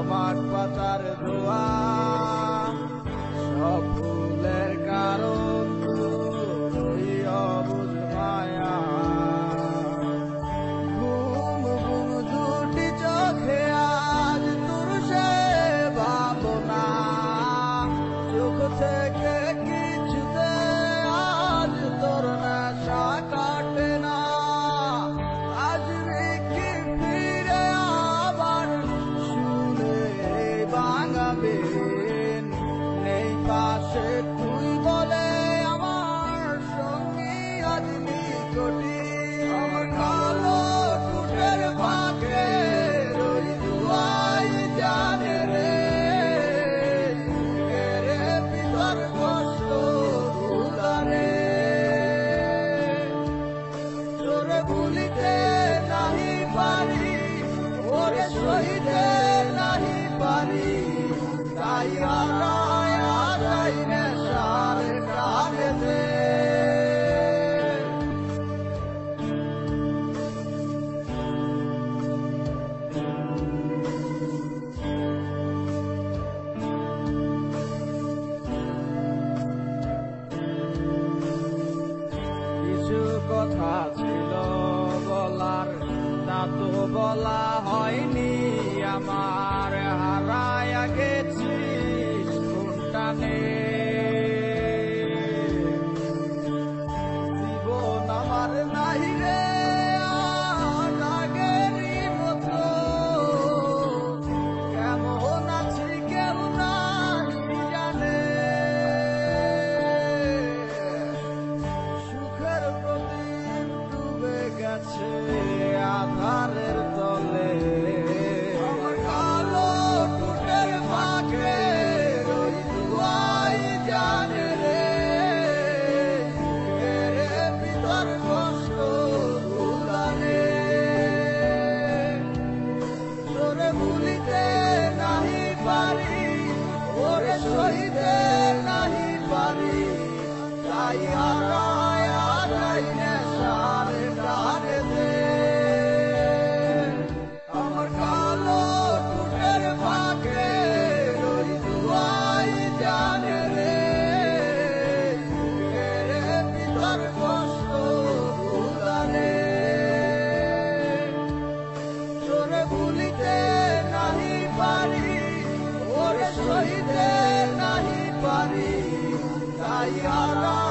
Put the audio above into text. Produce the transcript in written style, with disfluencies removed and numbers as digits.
মাঠ পাতার ধোয়া সব ফুলের কারণ তুই অবুঝ মায়া ঘুম ঘুম দুটি চোখে আজ তোর সে ভাবনা চোখ থেকে কিছুতে আজ তোর নেশা কাটে না আসবে কি ফিরে আবার শুনে ভাঙাবেন নেই পাশে তুই বলে আমার সঙ্গী আজ নিকটি আমার কালো টুটের ফাঁকে রই দুয়াই জানে রে রে ভিতর কষ্ট উদারে তোরে ভুলিতে নাহি পারি ওরে সইতে নাহি পারি তাই হারায়া যাই নেশার টানেতে কিছু কথা ছিল বলার তা তো বলা হয়নি আমার হারায়া গেছিস কোনটানে জীবন আমার নাই রে আর আগেরই মতো কেমন আছি কেউ নাই জানে সুখের প্রদীপ ডুবে গেছে আধারের তলে আমার কালো টুটের ফাঁকে রই দুয়াই জানে রে রে ভিতর কষ্ট উদারে তোরে ভুলিতে নাহি পারি ওরে সইতে নাহি পারি তাই হারায়া যাই নেশার টানেতে আমার কালো টুটের ফাঁকে রই দুয়াই জানে রে রে ভিতর কষ্ট উদারে তোরে ভুলিতে নাহি পারি ওরে সইতে নাহি পারি তাই হারা